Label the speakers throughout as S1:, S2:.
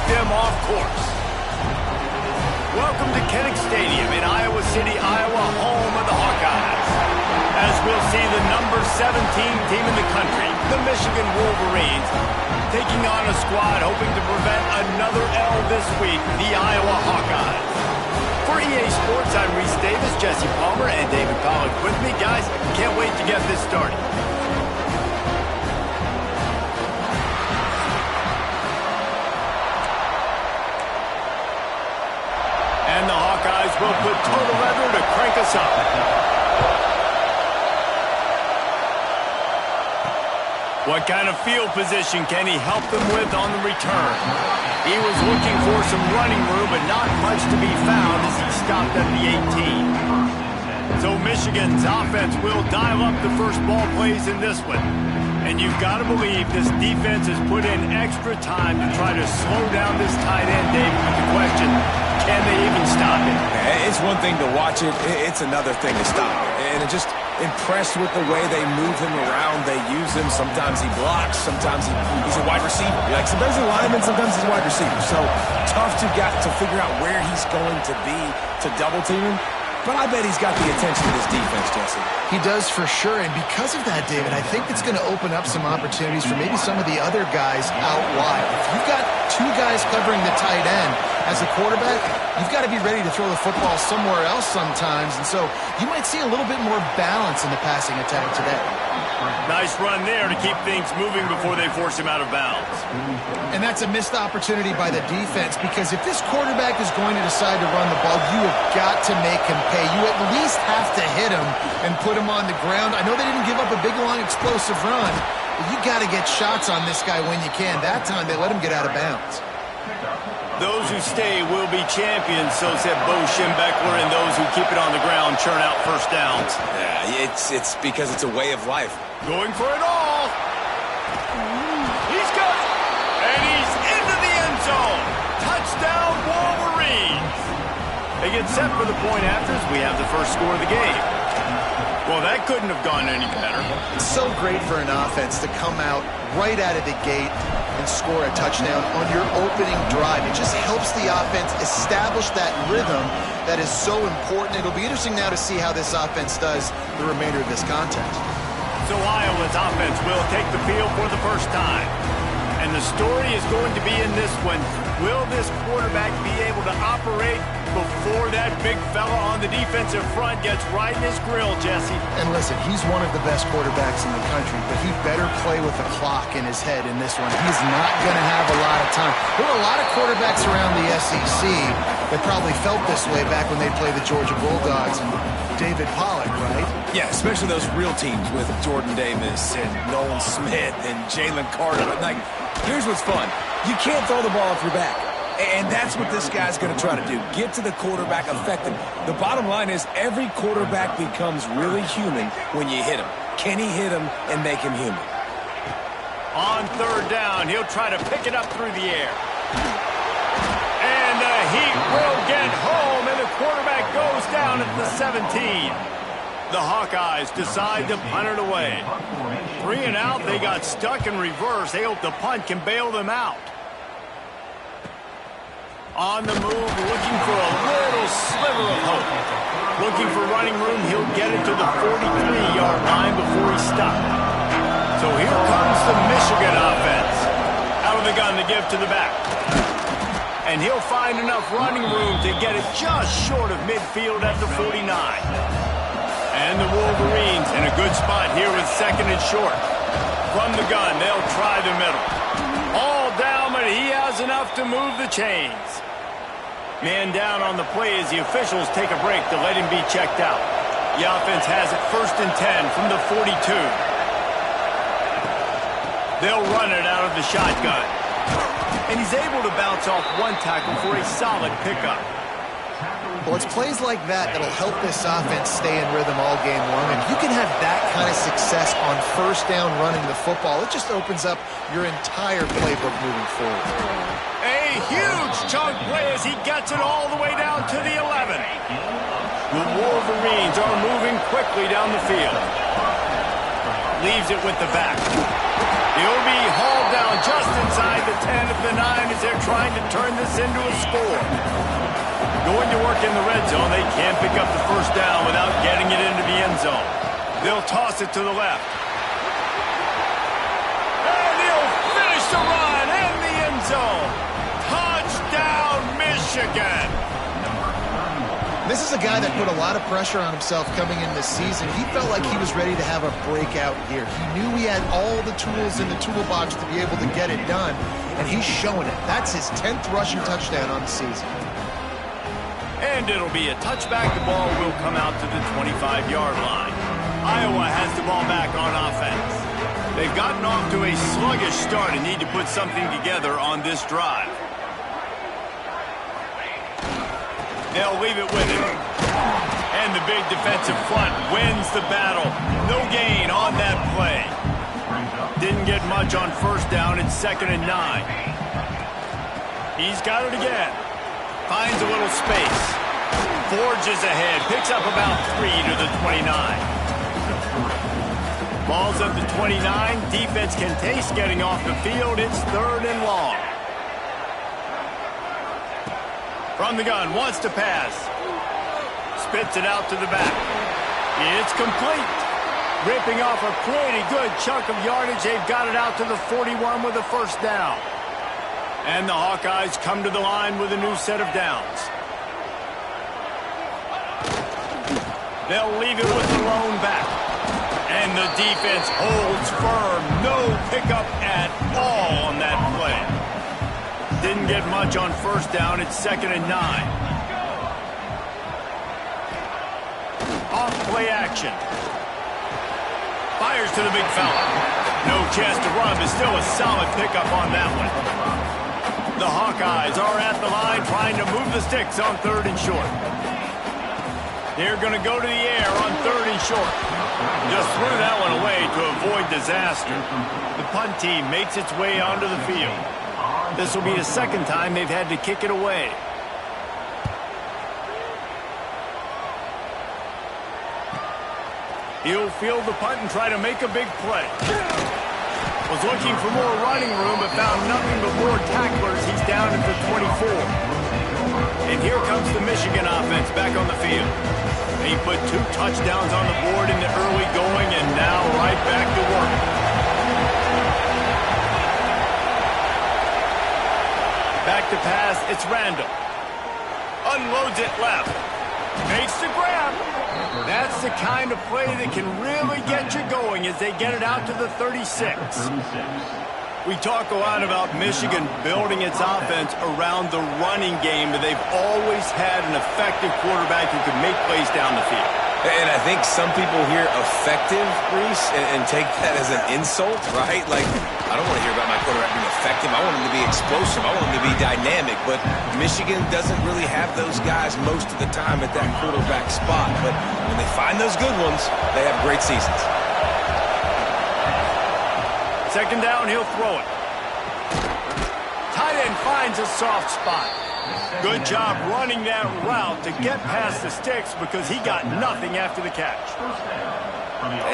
S1: them off course. Welcome to Kinnick Stadium in Iowa City, Iowa, home of the Hawkeyes. As we'll see the number 17 team in the country, the Michigan Wolverines, taking on a squad hoping to prevent another L this week, the Iowa Hawkeyes. For EA Sports, I'm Reese Davis, Jesse Palmer, and David Pollock with me. Guys, can't wait to get this started. And the Hawkeyes will put total leather to crank us up. What kind of field position can he help them with on the return? He was looking for some running room, but not much to be found as he stopped at the 18. So Michigan's offense will dial up the first ball plays in this one. And you've got to believe this defense has put in extra time to try to slow down this tight end, David, with the question, can they even stop it?
S2: It's one thing to watch it, it's another thing to stop it. And just impressed with the way they move him around, they use him. Sometimes he blocks, sometimes he's a wide receiver. Like sometimes he's a lineman, sometimes he's a wide receiver. So tough to figure out where he's going to be to double team him. But I bet he's got the attention of this defense, Jesse.
S3: He does for sure, and because of that, David, I think it's going to open up some opportunities for maybe some of the other guys out wide. If you've got two guys covering the tight end as a quarterback, you've got to be ready to throw the football somewhere else sometimes, and so you might see a little bit more balance in the passing attack today.
S1: Nice run there to keep things moving before they force him out of bounds.
S3: And that's a missed opportunity by the defense, because if this quarterback is going to decide to run the ball, you have got to make him pay. You at least have to hit him and put him on the ground. I know they didn't give up a big, long, explosive run, but you got to get shots on this guy when you can. That time, they let him get out of bounds.
S1: Those who stay will be champions, so said Bo Schembechler, and those who keep it on the ground churn out first downs.
S2: Yeah, it's because it's a way of life.
S1: Going for it all. He's got it. And he's into the end zone. Touchdown, Wolverines. They get set for the point after as we have the first score of the game. Well, that couldn't have gone any better.
S3: It's so great for an offense to come out right out of the gate and score a touchdown on your opening drive. It just helps the offense establish that rhythm that is so important. It'll be interesting now to see how this offense does the remainder of this contest.
S1: So Iowa's offense will take the field for the first time. And the story is going to be in this one. Will this quarterback be able to operate before that big fella on the defensive front gets right in his grill, Jesse?
S3: And listen, he's one of the best quarterbacks in the country, but he better play with the clock in his head in this one. He's not going to have a lot of time. There were a lot of quarterbacks around the SEC that probably felt this way back when they played the Georgia Bulldogs and David Pollock, right?
S2: Yeah, especially those real teams with Jordan Davis and Nolan Smith and Jalen Carter. Like, here's what's fun. You can't throw the ball off your back. And that's what this guy's going to try to do. Get to the quarterback effectively. The bottom line is every quarterback becomes really human when you hit him. Can he hit him and make him human?
S1: On third down, he'll try to pick it up through the air. And the Heat will get home, and the quarterback goes down at the 17. The Hawkeyes decide to punt it away. 3 and out, they got stuck in reverse. They hope the punt can bail them out. On the move, looking for a little sliver of hope. Looking for running room, he'll get it to the 43-yard line before he's stopped. So here comes the Michigan offense. Out of the gun to give to the back. And he'll find enough running room to get it just short of midfield at the 49. And the Wolverines in a good spot here with second and short. From the gun, they'll try the middle. All down, but he has enough to move the chains. Man down on the play as the officials take a break to let him be checked out. The offense has it 1st and 10 from the 42. They'll run it out of the shotgun. And he's able to bounce off one tackle for a solid pickup.
S3: Well, it's plays like that that'll help this offense stay in rhythm all game long. And if you can have that kind of success on first down running the football, it just opens up your entire playbook moving forward.
S1: A huge chunk play as he gets it all the way down to the 11. The Wolverines are moving quickly down the field. Leaves it with the back. He'll be hauled down just inside the 10 of the 9 as they're trying to turn this into a score. Going to work in the red zone, they can't pick up the first down without getting it into the end zone. They'll toss it to the left. And he'll finish the run in the end zone. Touchdown, Michigan.
S3: This is a guy that put a lot of pressure on himself coming in this season. He felt like he was ready to have a breakout year. He knew he had all the tools in the toolbox to be able to get it done, and he's showing it. That's his 10th rushing touchdown on the season.
S1: And it'll be a touchback. The ball will come out to the 25-yard line. Iowa has the ball back on offense. They've gotten off to a sluggish start and need to put something together on this drive. They'll leave it with him. And the big defensive front wins the battle. No gain on that play. Didn't get much on first down. It's 2nd and 9. He's got it again. Finds a little space. Forges ahead. Picks up about 3 to the 29. Ball's at the 29. Defense can taste getting off the field. It's 3rd and long. From the gun, wants to pass. Spits it out to the back. It's complete. Ripping off a pretty good chunk of yardage. They've got it out to the 41 with a first down. And the Hawkeyes come to the line with a new set of downs. They'll leave it with the lone back. And the defense holds firm. No pickup at all on that play. Didn't get much on first down. It's 2nd and 9. Off play action. Fires to the big fella. No chance to run, but still a solid pickup on that one. The Hawkeyes are at the line trying to move the sticks on 3rd and short. They're going to go to the air on 3rd and short. Just threw that one away to avoid disaster. The punt team makes its way onto the field. This will be the 2nd time they've had to kick it away. He'll field the punt and try to make a big play. Was looking for more running room, but found nothing but more tacklers. He's down at the 24. And here comes the Michigan offense back on the field. He put 2 touchdowns on the board in the early going, and now right back to work. Back to pass, it's Randall. Unloads it left. Makes the grab. That's the kind of play that can really get you going as they get it out to the 36. We talk a lot about Michigan building its offense around the running game, but they've always had an effective quarterback who can make plays down the field.
S2: And I think some people hear effective, Reese, and take that as an insult, right? Like, I don't want to hear about my quarterback being effective. I want him to be explosive. I want him to be dynamic. But Michigan doesn't really have those guys most of the time at that quarterback spot. But when they find those good ones, they have great seasons.
S1: 2nd down, he'll throw it. Tight end finds a soft spot. Good job running that route to get past the sticks because he got nothing after the catch.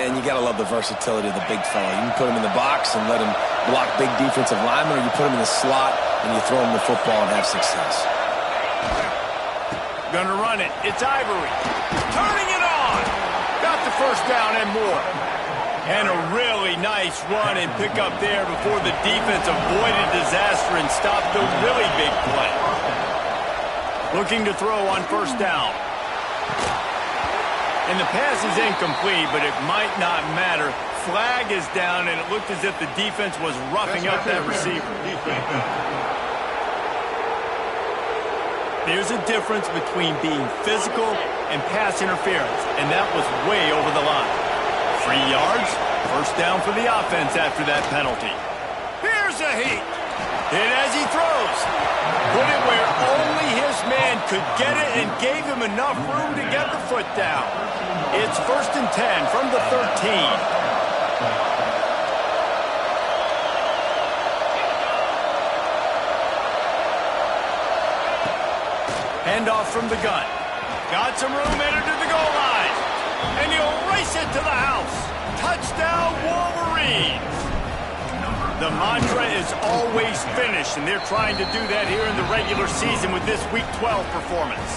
S2: And you got to love the versatility of the big fella. You can put him in the box and let him block big defensive linemen, or you put him in the slot and you throw him the football and have success.
S1: Gonna run it. It's Ivory. Turning it on. Got the first down and more. And a really nice run and pick up there before the defense avoided disaster and stopped the really big play. Looking to throw on first down. And the pass is incomplete, but it might not matter. Flag is down, and it looked as if the defense was roughing up that receiver. There's a difference between being physical and pass interference, and that was way over the line. 3 yards, first down for the offense after that penalty. Here's a heat. Hit as he throws. Put it where only his man could get it and gave him enough room to get the foot down. It's 1st and 10 from the 13. Handoff from the gun. Got some room headed to the goal line. And he'll race it to the house. Touchdown, Wolverines. The mantra is always finish, and they're trying to do that here in the regular season with this Week 12 performance.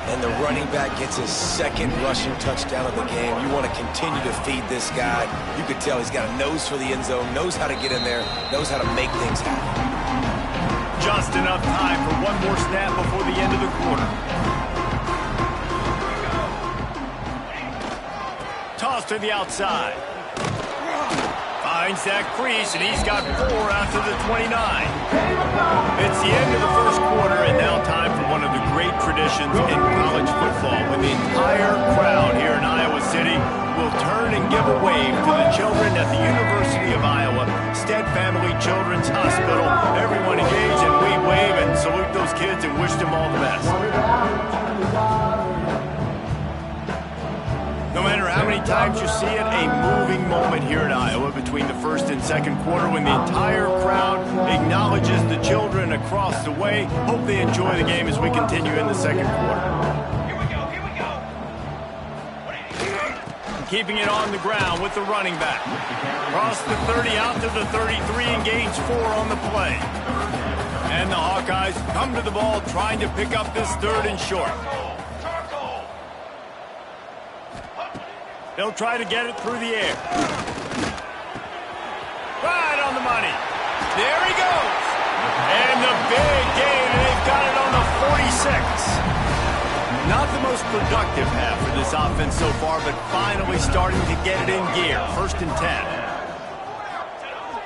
S2: And the running back gets his second rushing touchdown of the game. You want to continue to feed this guy. You could tell he's got a nose for the end zone, knows how to get in there, knows how to make things happen.
S1: Just enough time for one more snap before the end of the quarter. Toss to the outside. Finds that crease, and he's got 4 out to the 29. It's the end of the first quarter, and now time for one of the great traditions in college football, when the entire crowd here in Iowa City will turn and give a wave to the children at the University of Iowa Stead Family Children's Hospital. Everyone engage, and we wave and salute those kids and wish them all the best. No matter how many times you see it, a moving moment here at Iowa between the first and second quarter when the entire crowd acknowledges the children across the way. Hope they enjoy the game as we continue in the second quarter. Keeping it on the ground with the running back. Across the 30 out to the 33 and gains 4 on the play. And the Hawkeyes come to the ball trying to pick up this 3rd and short. They'll try to get it through the air. Right on the money. There he goes. And the big gain, and they've got it on the 46. Not the most productive half for this offense so far, but finally starting to get it in gear. 1st and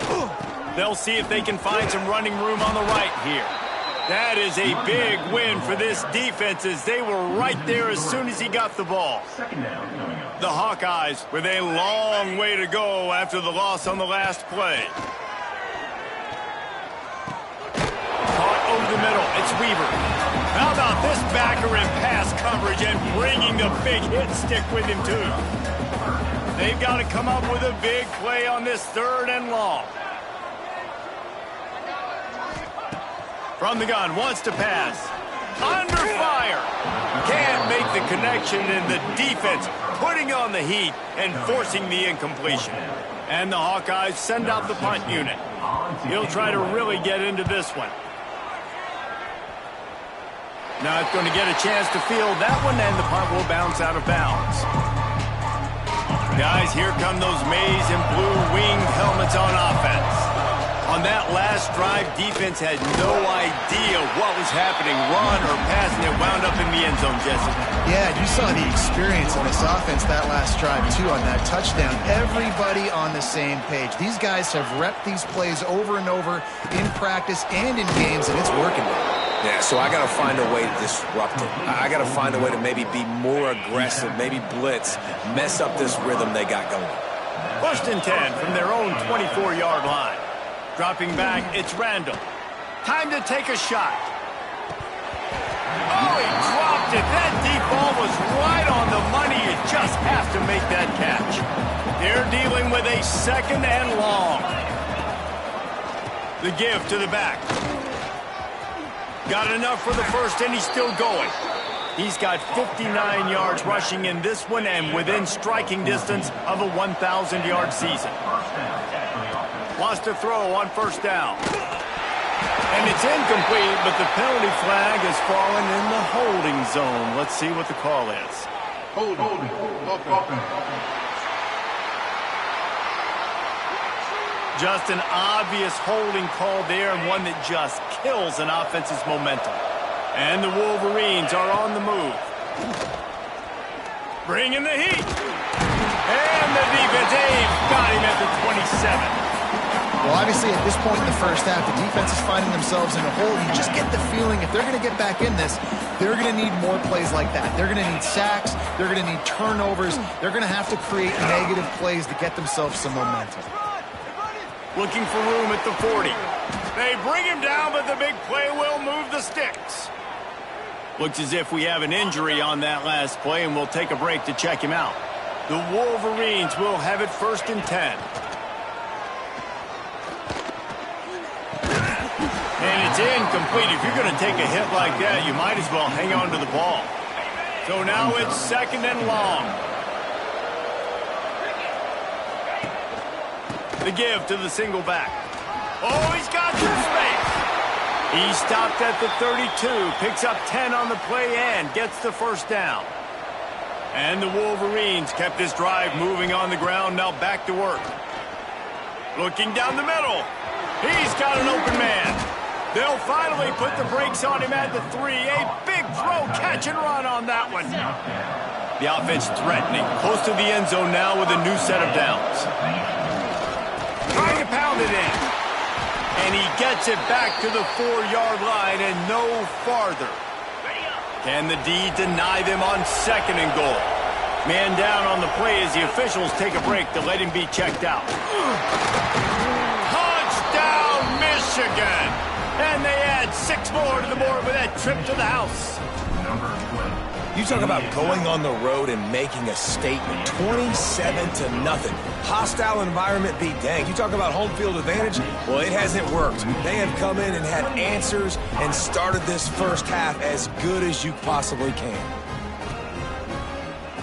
S1: 10. They'll see if they can find some running room on the right here. That is a big win for this defense, as they were right there as soon as he got the ball. The Hawkeyes with a long way to go after the loss on the last play. Caught over the middle. It's Weaver. How about this backer in pass coverage and bringing the big hit stick with him, too? They've got to come up with a big play on this 3rd and long. From the gun, wants to pass. Under fire. Can't make the connection, and the defense putting on the heat and forcing the incompletion. And the Hawkeyes send out the punt unit. He'll try to really get into this one. Not going to get a chance to field that one, and the punt will bounce out of bounds. Guys, here come those maize and blue winged helmets on offense. On that last drive, defense had no idea what was happening. Run or pass, and it wound up in the end zone, Jesse.
S3: Yeah, you saw the experience in this offense that last drive, too, on that touchdown. Everybody on the same page. These guys have repped these plays over and over in practice and in games, and it's working.
S2: Yeah, so I got to find a way to disrupt it. I got to find a way to maybe be more aggressive, maybe blitz, mess up this rhythm they got going.
S1: 1st and 10 from their own 24-yard line. Dropping back, it's Randall. Time to take a shot. Oh, he dropped it. That deep ball was right on the money. You just have to make that catch. They're dealing with a 2nd and long. The give to the back. Got enough for the 1st, and he's still going. He's got 59 yards rushing in this one and within striking distance of a 1,000-yard season. Wants to throw on 1st down. And it's incomplete, but the penalty flag has fallen in the holding zone. Let's see what the call is.
S4: Holding.
S1: Just an obvious holding call there, and one that just kills an offense's momentum. And the Wolverines are on the move. Bringing the heat. And the defense, they've got him at the 27.
S3: Well, obviously, at this point in the first half, the defense is finding themselves in a hole. You just get the feeling if they're going to get back in this, they're going to need more plays like that. They're going to need sacks. They're going to need turnovers. They're going to have to create negative plays to get themselves some momentum.
S1: Looking for room at the 40. They bring him down, but the big play will move the sticks. Looks as if we have an injury on that last play, and we'll take a break to check him out. The Wolverines will have it 1st and 10. And it's incomplete. If you're going to take a hit like that, you might as well hang on to the ball. So now it's 2nd and long. The give to the single back. Oh, he's got some space. He stopped at the 32, picks up 10 on the play and gets the first down. And the Wolverines kept this drive moving on the ground, now back to work. Looking down the middle. He's got an open man. They'll finally put the brakes on him at the 3. A big throw, catch and run on that one. The offense threatening, close to the end zone now with a new set of downs. Trying to pound it in. And he gets it back to the 4-yard line and no farther. Can the D deny them on 2nd and goal? Man down on the play as the officials take a break to let him be checked out. Touchdown, Michigan! And they add 6 more to the board with that trip to the house.
S2: You talk about going on the road and making a statement. 27-0. Hostile environment be danged. You talk about home field advantage. Well, it hasn't worked. They have come in and had answers and started this first half as good as you possibly can.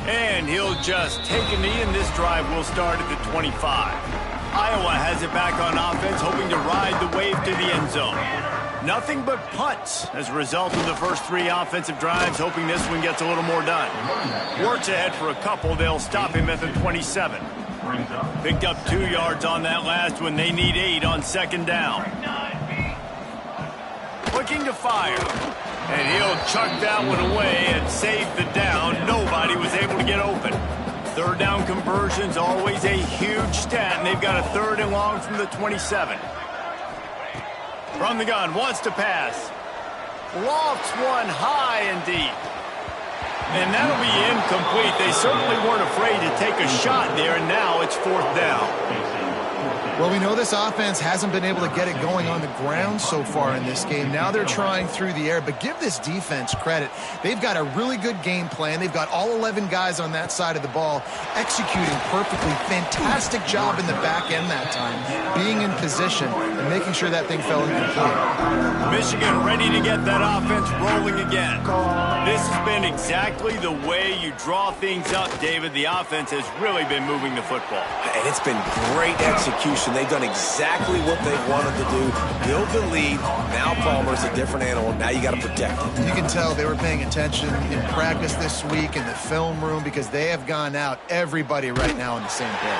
S1: And he'll just take a knee, and this drive will start at the 25. Iowa has it back on offense, hoping to ride the wave to the end zone. Nothing but punts as a result of the first 3 offensive drives, hoping this one gets a little more done. Works ahead for a couple. They'll stop him at the 27. Picked up 2 yards on that last one. They need 8 on 2nd down. Looking to fire. And he'll chuck that one away and save the down. Nobody was able to get open. 3rd down conversion's always a huge stat, and they've got a 3rd and long from the 27. From the gun, wants to pass. Lofts one high and deep. And that'll be incomplete. They certainly weren't afraid to take a shot there, and now it's 4th down.
S3: Well, we know this offense hasn't been able to get it going on the ground so far in this game. Now they're trying through the air, but give this defense credit. They've got a really good game plan. They've got all 11 guys on that side of the ball executing perfectly. Fantastic job in the back end that time, being in position and making sure that thing fell incomplete.
S1: Michigan ready to get that offense rolling again. This has been exactly the way you draw things up, David. The offense has really been moving the football.
S2: And it's been great execution. They've done exactly what they wanted to do. Build the lead. Now Palmer's a different animal. Now you got to protect him.
S3: You can tell they were paying attention in practice this week in the film room because they have gone out, everybody right now on the same page.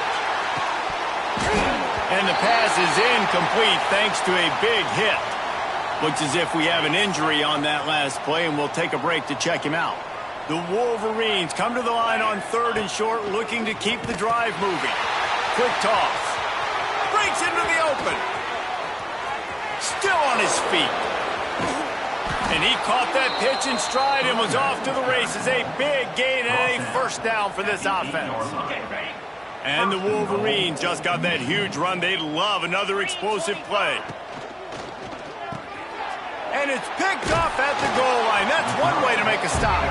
S1: And the pass is incomplete thanks to a big hit. Looks as if we have an injury on that last play, and we'll take a break to check him out. The Wolverines come to the line on 3rd and short, looking to keep the drive moving. Quick toss. Breaks into the open. Still on his feet. And he caught that pitch in stride and was off to the races. A big gain and a 1st down for this offense. And the Wolverines just got that huge run. They'd love another explosive play. And it's picked off at the goal line. That's one way to make a stop.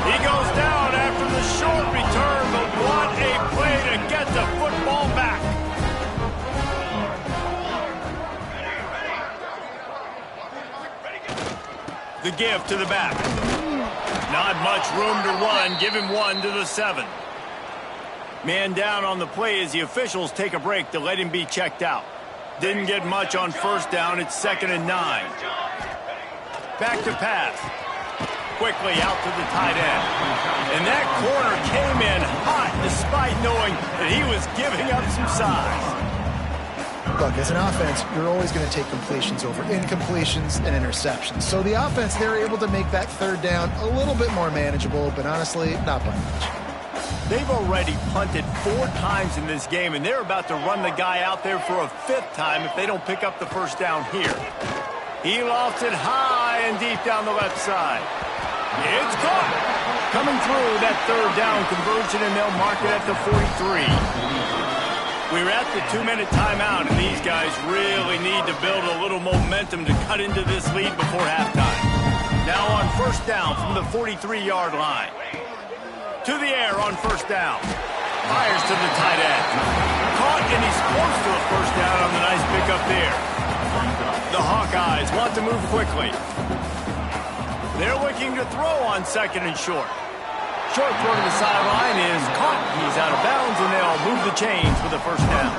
S1: He goes down after the short return, but what a play to get the football back. The give to the back. Not much room to run. Give him 1 to the 7. Man down on the play as the officials take a break to let him be checked out. Didn't get much on 1st down. It's 2nd and 9. Back to pass. Quickly out to the tight end. And that corner came in hot despite knowing that he was giving up some size.
S3: Look, as an offense, you're always going to take completions over incompletions and interceptions. So the offense, they're able to make that 3rd down a little bit more manageable, but honestly, not by much.
S1: They've already punted 4 times in this game, and they're about to run the guy out there for a 5th time if they don't pick up the 1st down here. He lofts it high and deep down the left side. It's caught. Coming through that 3rd down conversion, and they'll mark it at the 43. We're at the 2-minute timeout, and these guys really need to build a little momentum to cut into this lead before halftime. Now on 1st down from the 43-yard line. To the air on 1st down. Fires to the tight end. Caught, and he's close to a 1st down on the nice pickup there. The Hawkeyes want to move quickly. They're looking to throw on 2nd and short. Short throw to the sideline is caught. He's out of bounds, and they'll move the chains for the 1st down.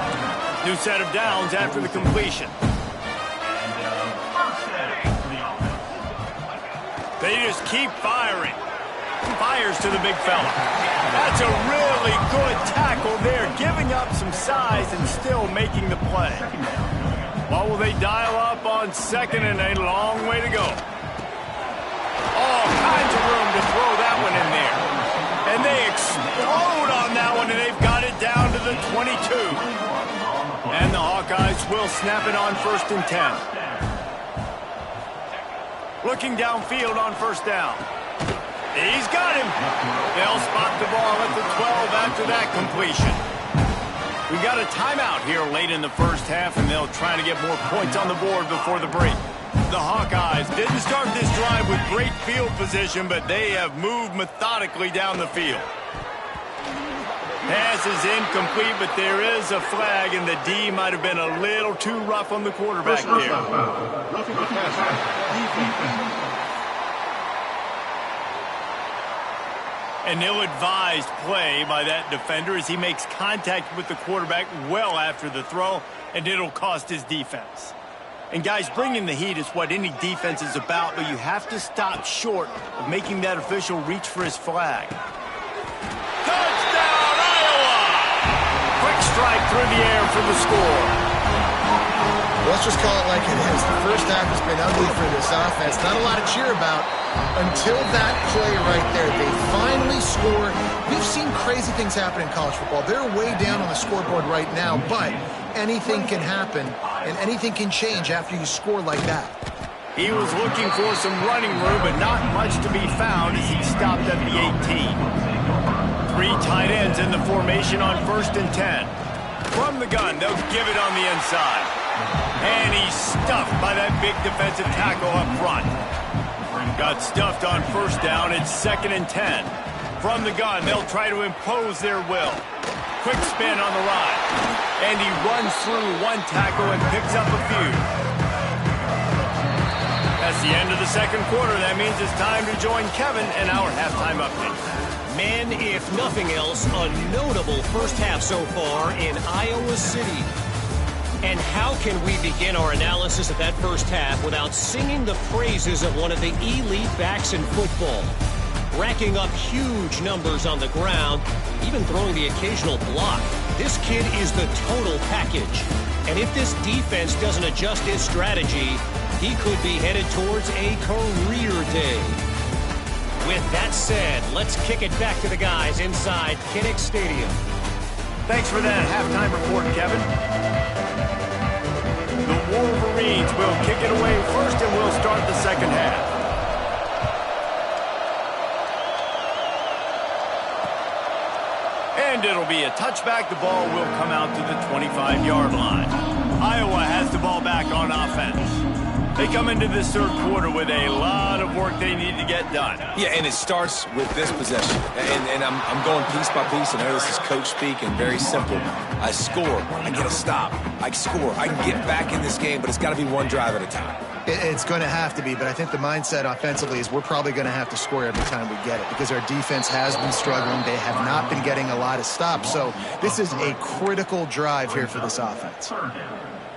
S1: New set of downs after the completion. They just keep firing. Fires to the big fella. That's a really good tackle there, giving up some size and still making the play. What will they dial up on second, and a long way to go? All kinds of room to throw that one in there. And they explode on that one, and they've got it down to the 22. And the Hawkeyes will snap it on 1st and 10. Looking downfield on 1st down. He's got him. They'll spot the ball at the 12 after that completion. We've got a timeout here late in the first half, and they'll try to get more points on the board before the break. The Hawkeyes didn't start this drive with great field position, but they have moved methodically down the field. Pass is incomplete, but there is a flag, and the D might have been a little too rough on the quarterback there. An ill-advised play by that defender as he makes contact with the quarterback well after the throw, and it'll cost his defense. And guys, bringing the heat is what any defense is about, but you have to stop short of making that official reach for his flag. Touchdown, Iowa! Quick strike through the air for the score.
S3: Let's just call it like it is. The first half has been ugly for this offense. Not a lot to cheer about until that play right there. They finally scored. We've seen crazy things happen in college football. They're way down on the scoreboard right now, but anything can happen, and anything can change after you score like that.
S1: He was looking for some running room, but not much to be found as he stopped at the 18. 3 tight ends in the formation on 1st and 10. From the gun, they'll give it on the inside. And he's stuffed by that big defensive tackle up front. Got stuffed on 1st down. It's 2nd and 10. From the gun, they'll try to impose their will. Quick spin on the ride. And he runs through one tackle and picks up a few. That's the end of the second quarter. That means it's time to join Kevin in our halftime update.
S4: Man, if nothing else, a notable first half so far in Iowa City. And how can we begin our analysis of that first half without singing the praises of one of the elite backs in football? Racking up huge numbers on the ground, even throwing the occasional block. This kid is the total package. And if this defense doesn't adjust its strategy, he could be headed towards a career day. With that said, let's kick it back to the guys inside Kinnick Stadium.
S1: Thanks for that halftime report, Kevin. The Wolverines will kick it away first, and we'll start the second half. And it'll be a touchback. The ball will come out to the 25-yard line. Iowa has the ball back on offense. They come into this third quarter with a lot of work they need to get done.
S2: Yeah, and it starts with this possession. And I'm going piece by piece, and I know this is coach speak and very simple. I score, I get a stop. I score, I can get back in this game, but it's got to be one drive at a time.
S3: It's going to have to be, but I think the mindset offensively is we're probably going to have to score every time we get it because our defense has been struggling. They have not been getting a lot of stops, so this is a critical drive here for this offense.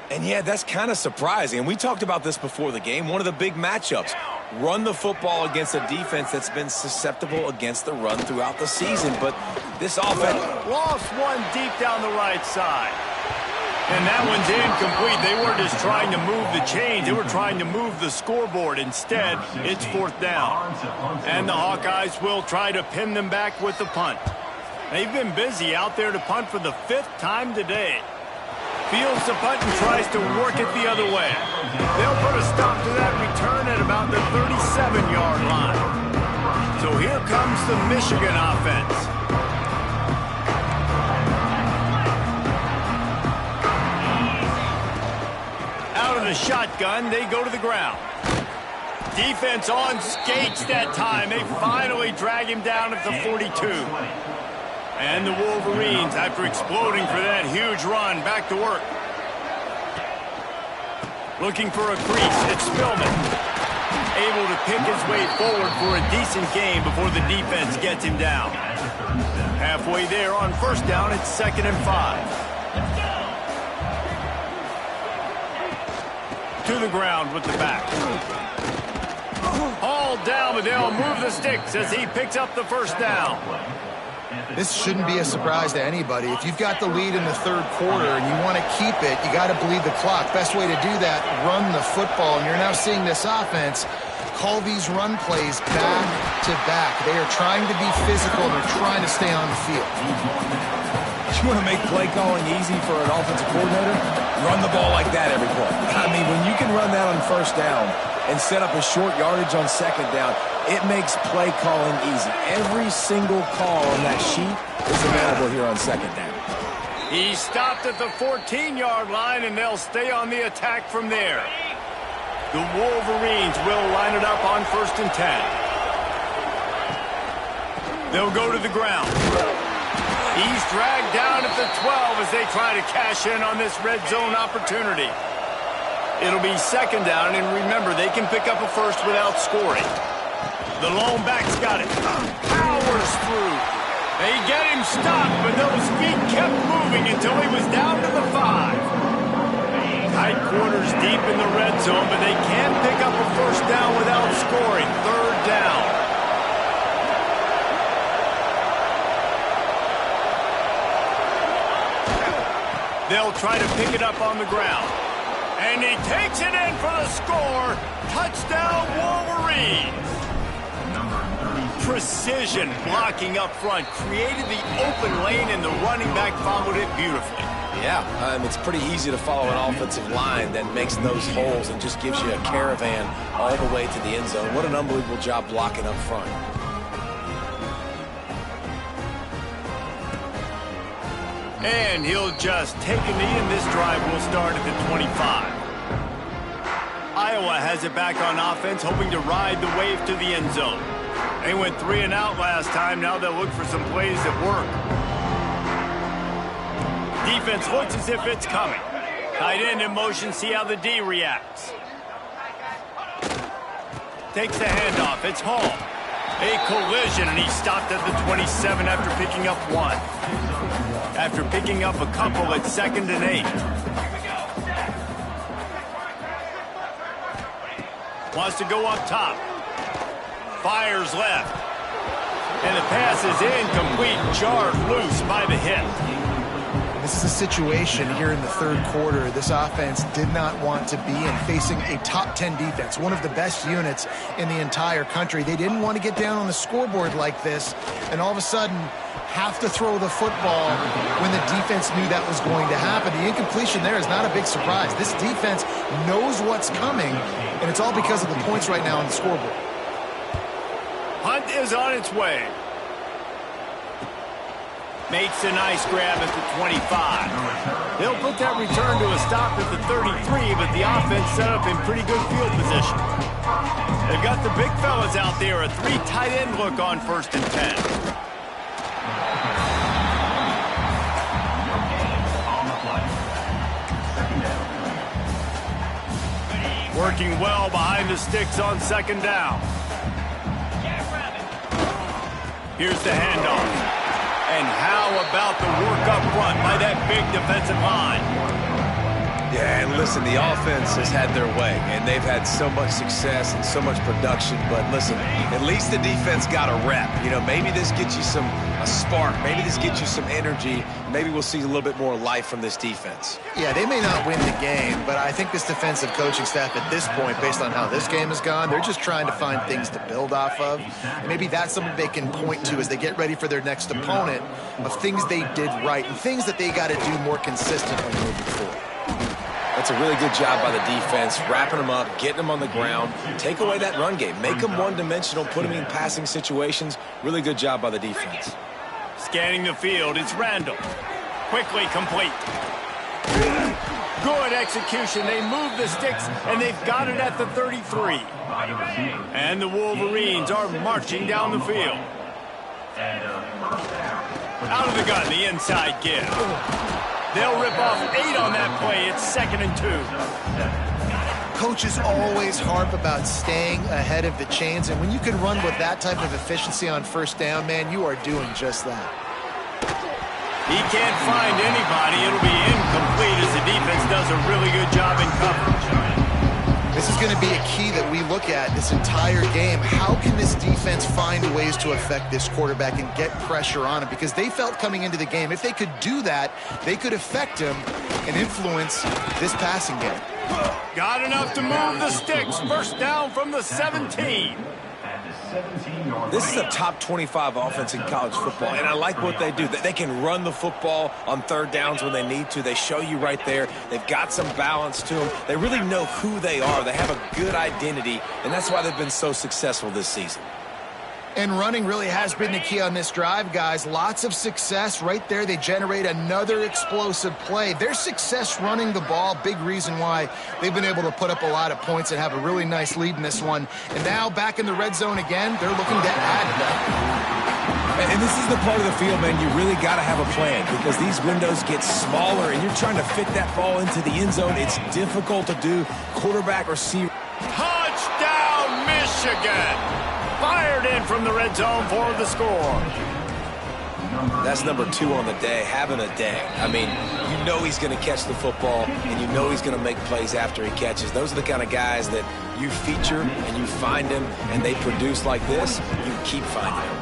S2: And yeah, that's kind of surprising. And we talked about this before the game. One of the big matchups. Run the football against a defense that's been susceptible against the run throughout the season. But this offense
S1: lost one deep down the right side. And that one's incomplete. They weren't just trying to move the chains. They were trying to move the scoreboard. Instead, it's 4th down. And the Hawkeyes will try to pin them back with the punt. They've been busy out there to punt for the 5th time today. Fields the punt and tries to work it the other way. They'll put a stop to that return at about the 37-yard line. So here comes the Michigan offense. Out of the shotgun, they go to the ground. Defense on skates that time. They finally drag him down at the 42. And the Wolverines, after exploding for that huge run, back to work. Looking for a crease, it's Spillman. Able to pick his way forward for a decent game before the defense gets him down. Halfway there on 1st down, it's 2nd and 5. to the ground with the back. Hauled down, but they'll move the sticks as he picks up the first down.
S3: This shouldn't be a surprise to anybody. If you've got the lead in the third quarter and you want to keep it, you got to bleed the clock. Best way to do that, run the football. And you're now seeing this offense call these run plays back to back. They are trying to be physical, and they're trying to stay on the field.
S2: You want to make play calling easy for an offensive coordinator? Run the ball like that every play. I mean, when you can run that on first down and set up a short yardage on second down, it makes play calling easy. Every single call on that sheet is available here on second down.
S1: He stopped at the 14-yard line, and they'll stay on the attack from there. The Wolverines will line it up on 1st and 10. They'll go to the ground. He's dragged down at the 12 as they try to cash in on this red zone opportunity. It'll be 2nd down, and remember, they can pick up a first without scoring. The lone back's got it. Powers through. They get him stopped, but those feet kept moving until he was down to the 5. Tight quarters deep in the red zone, but they can pick up a first down without scoring. 3rd down. They'll try to pick it up on the ground. And he takes it in for the score. Touchdown, Wolverines. Precision blocking up front created the open lane, and the running back followed it beautifully.
S2: Yeah, it's pretty easy to follow an offensive line that makes those holes and just gives you a caravan all the way to the end zone. What an unbelievable job blocking up front.
S1: And he'll just take a knee, and this drive will start at the 25. Iowa has it back on offense, hoping to ride the wave to the end zone. They went 3 and out last time. Now they'll look for some plays that work. Defense looks as if it's coming. Tight end in motion, see how the D reacts. Takes the handoff, it's Hall. A collision, and he stopped at the 27 after picking up 1. After picking up a couple at 2nd and 8. Wants to go up top. Fires left. And the pass is incomplete, jarred loose by the hit.
S3: This is a situation here in the third quarter this offense did not want to be in, facing a top 10 defense, one of the best units in the entire country. They didn't want to get down on the scoreboard like this, and all of a sudden have to throw the football when the defense knew that was going to happen. The incompletion there is not a big surprise. This defense knows what's coming, and it's all because of the points right now on the scoreboard.
S1: Hunt is on its way. Makes a nice grab at the 25. They'll put that return to a stop at the 33, but the offense set up in pretty good field position. They've got the big fellas out there, a 3 tight end look on 1st and 10. Working well behind the sticks on 2nd down. Here's the handoff. And how about the work up front by that big defensive line?
S2: Yeah, and listen, the offense has had their way, and they've had so much success and so much production. But listen, at least the defense got a rep. You know, maybe this gets you a spark. Maybe this gets you some energy. Maybe we'll see a little bit more life from this defense.
S3: Yeah, they may not win the game, but I think this defensive coaching staff at this point, based on how this game has gone, they're just trying to find things to build off of. And maybe that's something they can point to as they get ready for their next opponent, of things they did right and things that they got to do more consistently moving forward.
S2: That's a really good job by the defense, wrapping them up, getting them on the ground. Take away that run game. Make them one-dimensional, put them in passing situations. Really good job by the defense.
S1: Scanning the field, it's Randall. Quickly complete. Good execution. They move the sticks, and they've got it at the 33. And the Wolverines are marching down the field. Out of the gun, the inside give. They'll rip off 8 on that play. It's 2nd and 2.
S3: Coaches always harp about staying ahead of the chains, and when you can run with that type of efficiency on 1st down, man, you are doing just that.
S1: He can't find anybody. It'll be incomplete as the defense does a really good job in coverage.
S3: going to be a key that we look at this entire game. How can this defense find ways to affect this quarterback and get pressure on him? Because they felt coming into the game, if they could do that, they could affect him and influence this passing game.
S1: Got enough to move the sticks. First down from the 17.
S2: This is a top 25 offense in college football, and I like what they do. They can run the football on third downs when they need to. They show you right there. They've got some balance to them. They really know who they are. They have a good identity, and that's why they've been so successful this season.
S3: And running really has been the key on this drive, guys. Lots of success right there. They generate another explosive play. Their success running the ball, big reason why they've been able to put up a lot of points and have a really nice lead in this one. And now back in the red zone again, they're looking to add.
S2: And this is the part of the field, man, you really got to have a plan because these windows get smaller and you're trying to fit that ball into the end zone. It's difficult to do. Quarterback, receiver.
S1: Touchdown, Michigan! Fired in from the red zone for the score.
S2: That's number 2 on the day, having a day. I mean, you know he's going to catch the football, and you know he's going to make plays after he catches. Those are the kind of guys that you feature and you find them, and they produce like this, you keep finding them.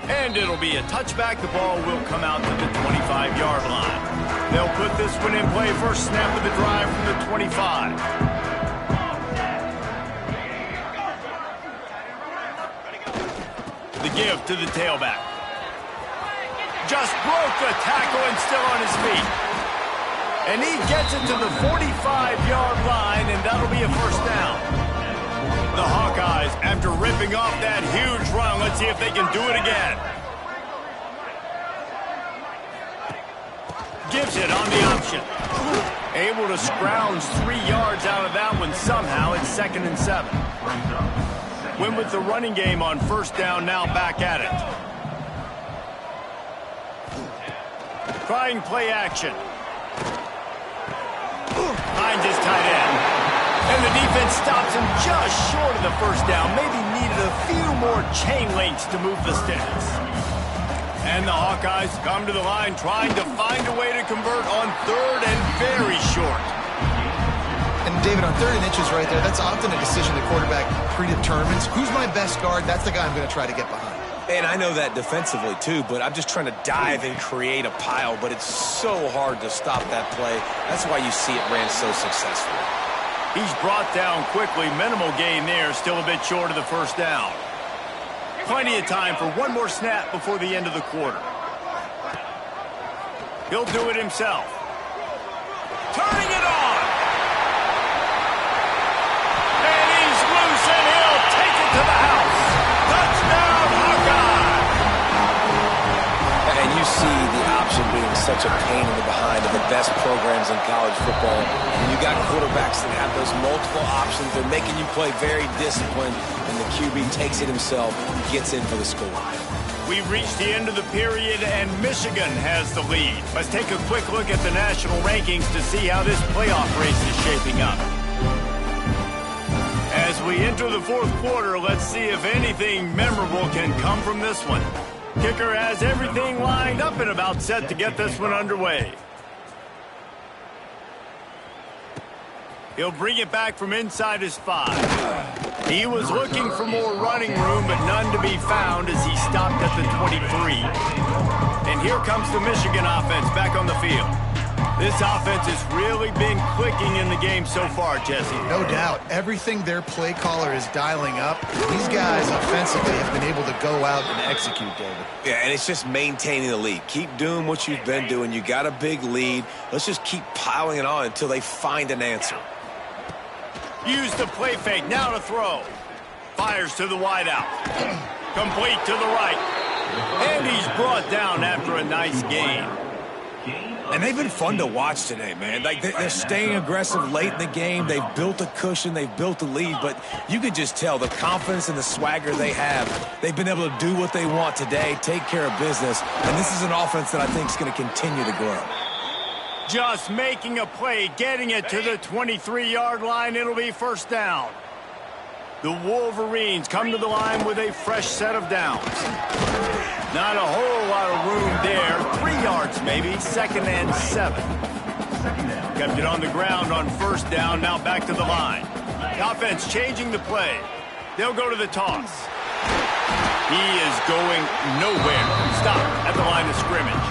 S1: And it'll be a touchback. The ball will come out to the 25-yard line. They'll put this one in play. First snap of the drive from the 25. The give to the tailback. Just broke the tackle and still on his feet. And he gets it to the 45-yard line, and that'll be a first down. The Hawkeyes, after ripping off that huge run, let's see if they can do it again. Gives it on the option. Able to scrounge 3 yards out of that one somehow. It's 2nd and 7. Went with the running game on first down, now back at it. Trying play action. Finds his tight end. And the defense stops him just short of the first down. Maybe needed a few more chain links to move the sticks. And the Hawkeyes come to the line trying to find a way to convert on third and very short.
S3: And David, on 3rd and inches right there, that's often a decision the quarterback predetermines. Who's my best guard? That's the guy I'm going to try to get behind.
S2: And I know that defensively too, but I'm just trying to dive and create a pile, but it's so hard to stop that play. That's why you see it ran so successfully.
S1: He's brought down quickly. Minimal gain there, still a bit short of the first down. Plenty of time for one more snap before the end of the quarter. He'll do it himself. Turning it on. And he's loose, and he'll take it to the house. Touchdown, Hawkeye!
S2: And you see the option being such a pain in the behind of the best programs in college football. When you got quarterbacks that have those multiple options, they're making you play very disciplined, and the QB takes it himself, gets in for the score.
S1: We've reached the end of the period, and Michigan has the lead. Let's take a quick look at the national rankings to see how this playoff race is shaping up. As we enter the 4th quarter, let's see if anything memorable can come from this one. Kicker has everything lined up and about set to get this one underway. He'll bring it back from inside his 5. He was looking for more running room, but none to be found as he stopped at the 23. And here comes the Michigan offense back on the field. This offense has really been clicking in the game so far, Jesse.
S3: No doubt. Everything their play caller is dialing up, these guys offensively have been able to go out and execute, David.
S2: Yeah, and it's just maintaining the lead. Keep doing what you've been doing. You got a big lead. Let's just keep piling it on until they find an answer.
S1: Use the play fake, now to throw. Fires to the wideout. Complete to the right. And he's brought down after a nice gain.
S2: And they've been fun to watch today, man. Like they're staying aggressive late in the game. They've built a cushion. They've built a lead. But you could just tell the confidence and the swagger they have. They've been able to do what they want today, take care of business. And this is an offense that I think is going to continue to grow.
S1: Just making a play, getting it to the 23-yard line. It'll be first down. The Wolverines come to the line with a fresh set of downs. Not a whole lot of room there. 3 yards maybe. 2nd and 7. Kept it on the ground on first down, now back to the line. The offense changing the play. They'll go to the toss. He is going nowhere. Stop at the line of scrimmage.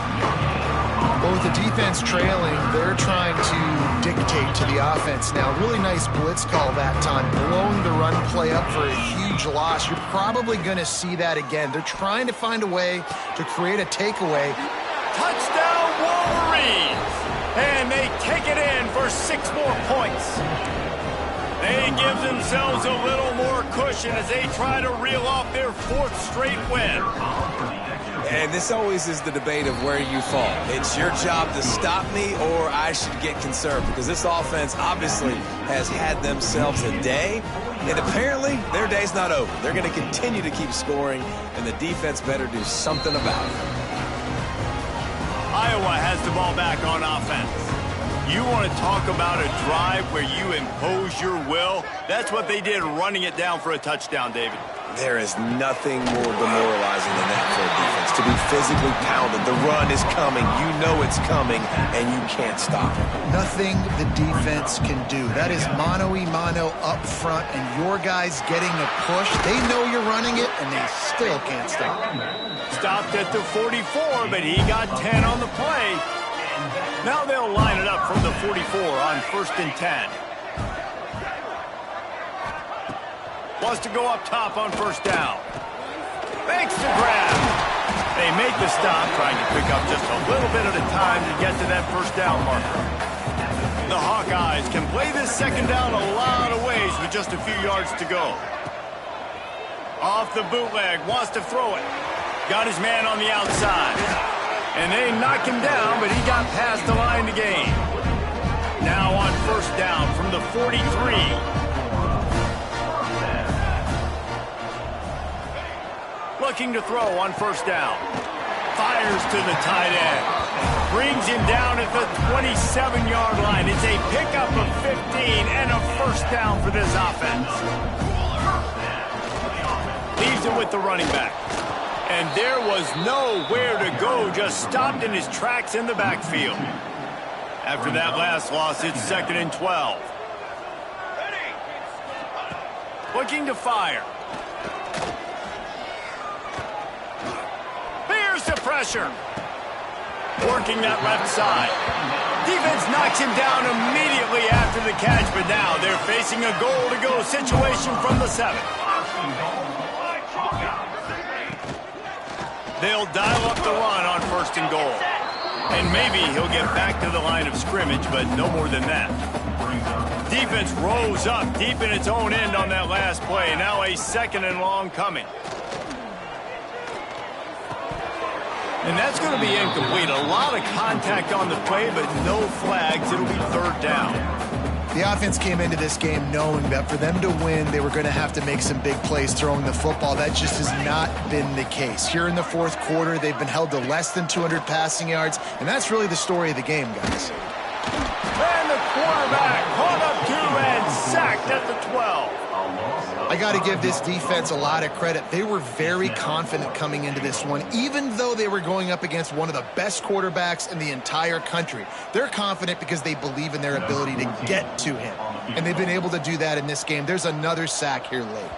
S3: Well, with the defense trailing, they're trying to dictate to the offense now. Really nice blitz call that time, blowing the run play up for a huge loss. You're probably going to see that again. They're trying to find a way to create a takeaway.
S1: Touchdown, Wolverines! And they take it in for 6 more points. They give themselves a little more cushion as they try to reel off their 4th straight win.
S2: And this always is the debate of where you fall. It's your job to stop me, or I should get concerned, because this offense obviously has had themselves a day, and apparently their day's not over. They're going to continue to keep scoring, and the defense better do something about it.
S1: Iowa has the ball back on offense. You want to talk about a drive where you impose your will? That's what they did, running it down for a touchdown, David.
S2: There is nothing more demoralizing than that for a defense. To be physically pounded, the run is coming, you know it's coming, and you can't stop it.
S3: Nothing the defense can do. That is mano-a-mano up front, and your guys getting a push. They know you're running it, and they still can't stop.
S1: Stopped at the 44, but he got 10 on the play. Now they'll line it up from the 44 on 1st and 10. Wants to go up top on 1st down. Makes the grab. They make the stop, trying to pick up just a little bit at a time to get to that 1st down marker. The Hawkeyes can play this 2nd down a lot of ways with just a few yards to go. Off the bootleg, wants to throw it. Got his man on the outside. And they knock him down, but he got past the line to gain. Now on 1st down from the 43. Looking to throw on 1st down. Fires to the tight end. Brings him down at the 27-yard line. It's a pickup of 15 and a 1st down for this offense. Leaves it with the running back. And there was nowhere to go, just stopped in his tracks in the backfield. After that last loss, it's 2nd and 12. Looking to fire. Here's the pressure. Working that left side. Defense knocks him down immediately after the catch, but now they're facing a goal-to-go situation from the 7. They'll dial up the run on 1st and goal. And maybe he'll get back to the line of scrimmage, but no more than that. Defense rose up deep in its own end on that last play. Now a 2nd and long coming. And that's going to be incomplete. A lot of contact on the play, but no flags. It'll be 3rd down.
S3: The offense came into this game knowing that for them to win, they were going to have to make some big plays throwing the football. That just has not been the case. Here in the 4th quarter, they've been held to less than 200 passing yards, and that's really the story of the game, guys.
S1: And the quarterback caught up to and sacked at the 12.
S3: I got to give this defense a lot of credit. They were very confident coming into this one, even though they were going up against one of the best quarterbacks in the entire country. They're confident because they believe in their ability to get to him, and they've been able to do that in this game. There's another sack here late.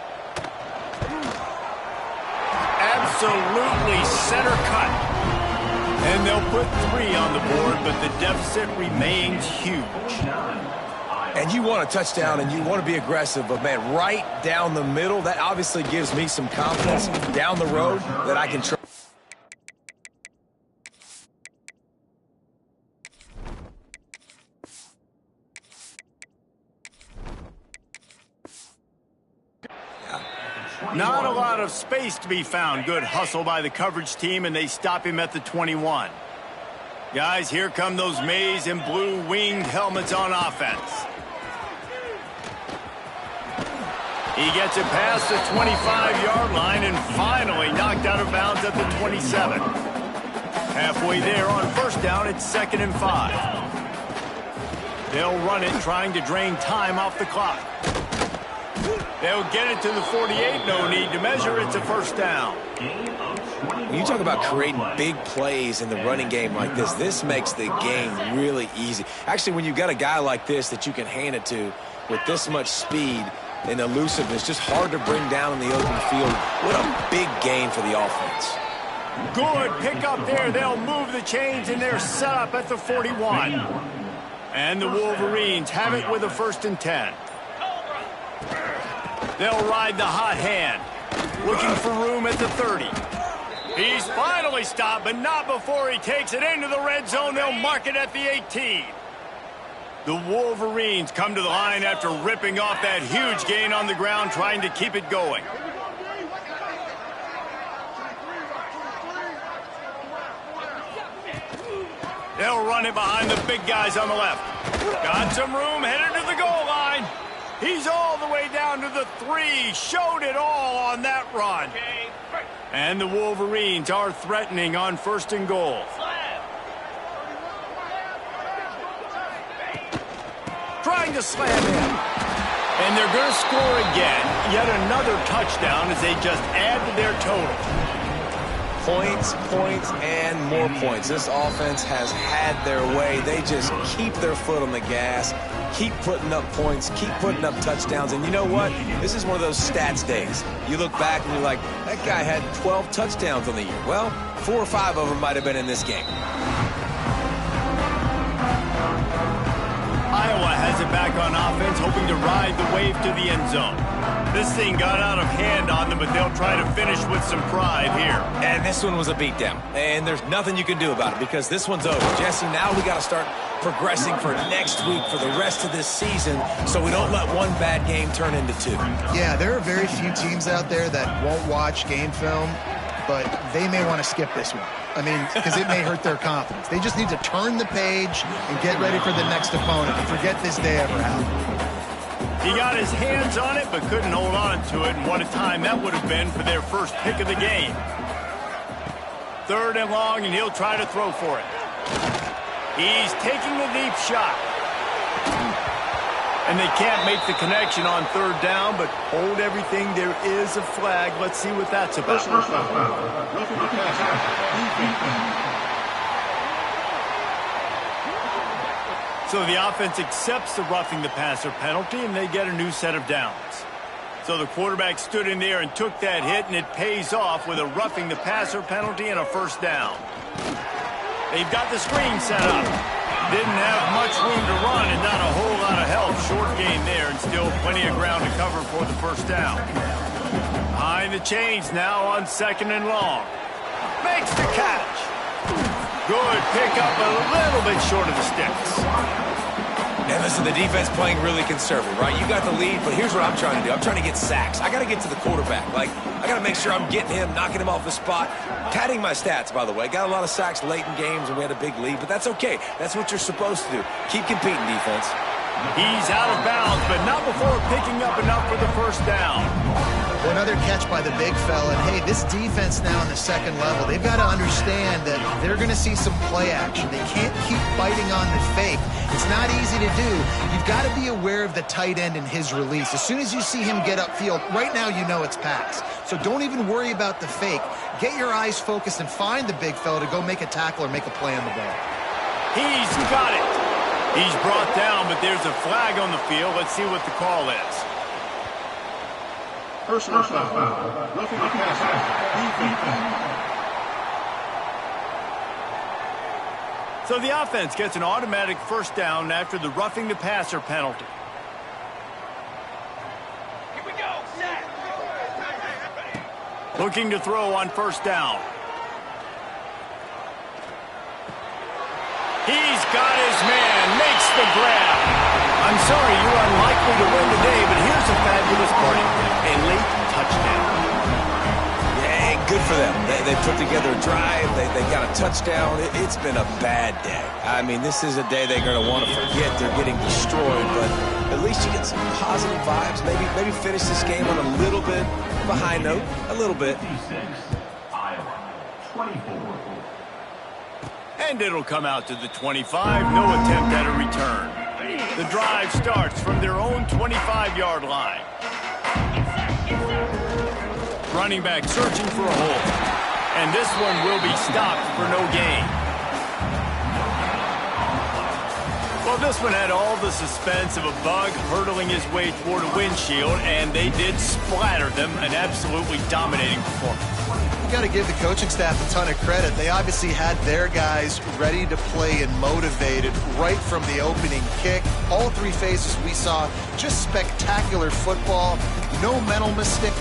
S1: Absolutely center cut. And they'll put 3 on the board, but the deficit remains huge.
S2: And you want a touchdown, and you want to be aggressive, but, man, right down the middle, that obviously gives me some confidence down the road that I can try.
S1: Not a lot of space to be found. Good hustle by the coverage team, and they stop him at the 21. Guys, here come those maize and blue winged helmets on offense. He gets it past the 25-yard line and finally knocked out of bounds at the 27. Halfway there on 1st down, it's 2nd and 5. They'll run it, trying to drain time off the clock. They'll get it to the 48. No need to measure. It's a 1st down.
S2: When you talk about creating big plays in the running game like this makes the game really easy. Actually, when you've got a guy like this that you can hand it to with this much speed and elusiveness, just hard to bring down in the open field. What a big gain for the offense.
S1: Good pick up there. They'll move the chains, and they're set up at the 41. And the Wolverines have it with a 1st and 10. They'll ride the hot hand. Looking for room at the 30. He's finally stopped, but not before he takes it into the red zone. They'll mark it at the 18. The Wolverines come to the line after ripping off that huge gain on the ground, trying to keep it going. They'll run it behind the big guys on the left. Got some room, headed to the goal line. He's all the way down to the 3. Showed it all on that run. And the Wolverines are threatening on 1st and goal. Trying to slam in. And they're going to score again. Yet another touchdown as they just add to their total.
S2: Points, points, and more points. This offense has had their way. They just keep their foot on the gas, keep putting up points, keep putting up touchdowns. And you know what? This is one of those stats days. You look back and you're like, that guy had 12 touchdowns on the year. Well, 4 or 5 of them might have been in this game.
S1: Iowa has it back on offense, hoping to ride the wave to the end zone. This thing got out of hand on them, but they'll try to finish with some pride here.
S2: And this one was a beatdown. And there's nothing you can do about it because this one's over. Jesse, now we got to start progressing for next week, for the rest of this season, so we don't let one bad game turn into 2.
S3: Yeah, there are very few teams out there that won't watch game film, but they may want to skip this one. I mean, because it may hurt their confidence. They just need to turn the page and get ready for the next opponent and forget this day ever happened.
S1: He got his hands on it, but couldn't hold on to it, and what a time that would have been for their first pick of the game. 3rd and long, and he'll try to throw for it. He's taking the deep shot. And they can't make the connection on 3rd down, but hold everything. There is a flag. Let's see what that's about. So the offense accepts the roughing the passer penalty, and they get a new set of downs. So the quarterback stood in there and took that hit, and it pays off with a roughing the passer penalty and a 1st down. They've got the screen set up. Didn't have much room to run and not a whole lot of help. Short gain there and still plenty of ground to cover for the 1st down. Behind the chains now on 2nd and long. Makes the catch. Good pickup, a little bit short of the sticks.
S2: And listen, the defense playing really conservative, right? You got the lead, but here's what I'm trying to do. I'm trying to get sacks. I got to get to the quarterback. Like, I got to make sure I'm getting him, knocking him off the spot. Padding my stats, by the way. Got a lot of sacks late in games, and we had a big lead, but that's okay. That's what you're supposed to do. Keep competing, defense.
S1: He's out of bounds, but not before picking up enough for the 1st down.
S3: Well, another catch by the big fella. And, hey, this defense now on the 2nd level, they've got to understand that they're going to see some play action. They can't keep biting on the fake. It's not easy to do. You've got to be aware of the tight end and his release. As soon as you see him get upfield, right now you know it's pass. So don't even worry about the fake. Get your eyes focused and find the big fella to go make a tackle or make a play on the ball.
S1: He's got it. He's brought down, but there's a flag on the field. Let's see what the call is.
S5: Personal foul. Roughing the passer.
S1: So the offense gets an automatic 1st down after the roughing the passer penalty.
S5: Here we go.
S1: Looking to throw on 1st down. He's got his man, makes the grab. I'm sorry, you're unlikely to win today, but here's a fabulous play. A late touchdown.
S2: Yeah, good for them. They put together a drive. They got a touchdown. It's been a bad day. I mean, this is a day they're going to want to forget. They're getting destroyed, but at least you get some positive vibes. Maybe finish this game on a little bit of a high note. A little bit.
S5: Iowa, 24.
S1: And it'll come out to the 25. No attempt at a return. The drive starts from their own 25-yard line. Running back searching for a hole. And this one will be stopped for no gain. Well, this one had all the suspense of a bug hurtling his way toward a windshield, and they did splatter them. An absolutely dominating performance.
S3: You got to give the coaching staff a ton of credit. They obviously had their guys ready to play and motivated right from the opening kick. All three phases we saw, just spectacular football. No mental mistake.